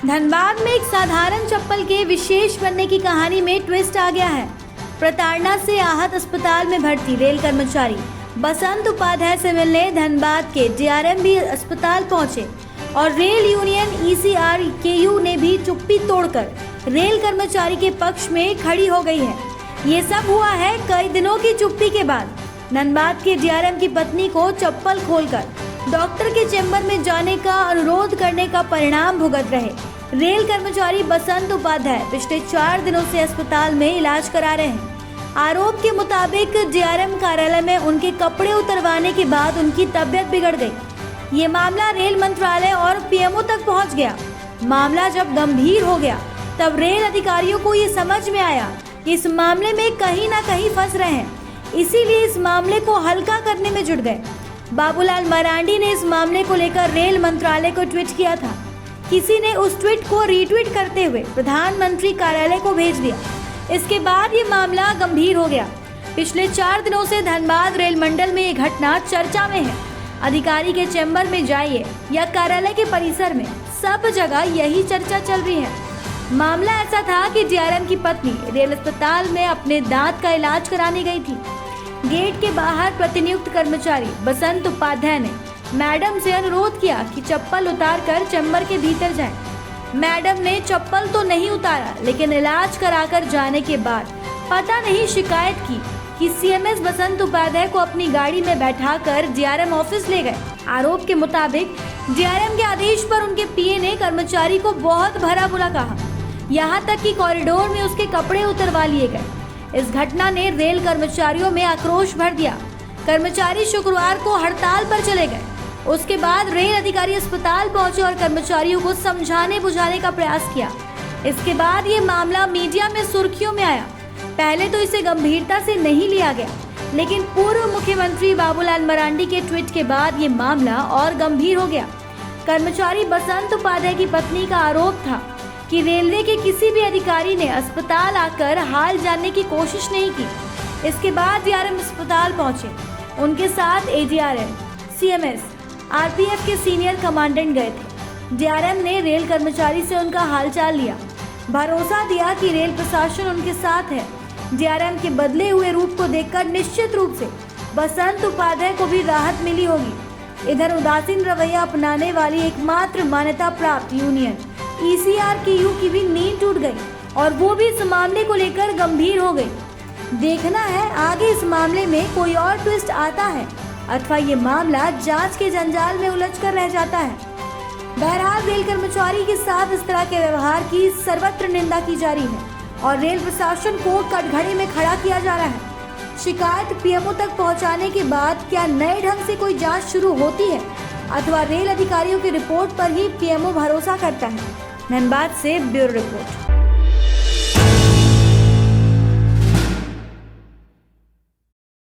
धनबाद में एक साधारण चप्पल के विशेष बनने की कहानी में ट्विस्ट आ गया है। प्रताड़ना से आहत अस्पताल में भर्ती रेल कर्मचारी बसंत उपाध्याय से मिलने धनबाद के डीआरएम भी अस्पताल पहुंचे और रेल यूनियन ECRKU ने भी चुप्पी तोड़कर रेल कर्मचारी के पक्ष में खड़ी हो गई है। ये सब हुआ है कई दिनों की चुप्पी के बाद। धनबाद के डीआरएम की पत्नी को चप्पल खोलकर डॉक्टर के चेंबर में जाने का अनुरोध करने का परिणाम भुगत रहे रेल कर्मचारी बसंत उपाध्याय पिछले 4 दिनों से अस्पताल में इलाज करा रहे हैं। आरोप के मुताबिक डीआरएम कार्यालय में उनके कपड़े उतरवाने के बाद उनकी तबीयत बिगड़ गई। ये मामला रेल मंत्रालय और पीएमओ तक पहुंच गया। मामला जब गंभीर हो गया तब रेल अधिकारियों को ये समझ में आया कि इस मामले में कहीं ना कहीं फंस रहे हैं, इसीलिए इस मामले को हल्का करने में जुट गए। बाबूलाल मरांडी ने इस मामले को लेकर रेल मंत्रालय को ट्वीट किया था। किसी ने उस ट्वीट को रीट्वीट करते हुए प्रधानमंत्री कार्यालय को भेज दिया। इसके बाद ये मामला गंभीर हो गया। पिछले 4 दिनों से धनबाद रेल मंडल में ये घटना चर्चा में है। अधिकारी के चैम्बर में जाइए या कार्यालय के परिसर में, सब जगह यही चर्चा चल रही है। मामला ऐसा था कि डीआरएम की पत्नी रेल अस्पताल में अपने दांत का इलाज कराने गई थी। गेट के बाहर प्रतिनियुक्त कर्मचारी बसंत उपाध्याय ने मैडम से अनुरोध किया कि चप्पल उतारकर चैम्बर के भीतर जाएं। मैडम ने चप्पल तो नहीं उतारा, लेकिन इलाज कराकर जाने के बाद पता नहीं शिकायत की कि सीएमएस बसंत उपाध्याय को अपनी गाड़ी में बैठाकर डीआरएम ऑफिस ले गए। आरोप के मुताबिक डीआरएम के आदेश पर उनके पीए ने कर्मचारी को बहुत भला बुरा कहा, यहाँ तक कि कॉरिडोर में उसके कपड़े उतरवा लिए गए। इस घटना ने रेल कर्मचारियों में आक्रोश भर दिया। कर्मचारी शुक्रवार को हड़ताल पर चले गए। उसके बाद रेल अधिकारी अस्पताल पहुंचे और कर्मचारियों को समझाने बुझाने का प्रयास किया। इसके बाद ये मामला मीडिया में सुर्खियों में आया। पहले तो इसे गंभीरता से नहीं लिया गया, लेकिन पूर्व मुख्यमंत्री बाबूलाल मरांडी के ट्वीट के बाद ये मामला और गंभीर हो गया। कर्मचारी बसंत उपाध्याय की पत्नी का आरोप था कि रेलवे के किसी भी अधिकारी ने अस्पताल आकर हाल जानने की कोशिश नहीं की। इसके बाद डीआरएम अस्पताल पहुंचे। उनके साथ एडीआरएम, सीएमएस, आरपीएफ के सीनियर कमांडेंट गए थे। डीआरएम ने रेल कर्मचारी से उनका हालचाल लिया, भरोसा दिया कि रेल प्रशासन उनके साथ है। डीआरएम के बदले हुए रूप को देखकर निश्चित रूप से बसंत उपाध्याय को भी राहत मिली होगी। इधर उदासीन रवैया अपनाने वाली एकमात्र मान्यता प्राप्त यूनियन ECRKU की भी नींद टूट गई और वो भी इस मामले को लेकर गंभीर हो गई। देखना है आगे इस मामले में कोई और ट्विस्ट आता है अथवा ये मामला जांच के जंजाल में उलझकर रह जाता है। बहरहाल रेल कर्मचारी के साथ इस तरह के व्यवहार की सर्वत्र निंदा की जा रही है और रेल प्रशासन को कटघरे में खड़ा किया जा रहा है। शिकायत पीएमओ तक पहुंचाने के बाद क्या नए ढंग से कोई जांच शुरू होती है अथवा रेल अधिकारियों की रिपोर्ट पर ही पीएमओ भरोसा करता है? धनबाद से ब्यूरो रिपोर्ट।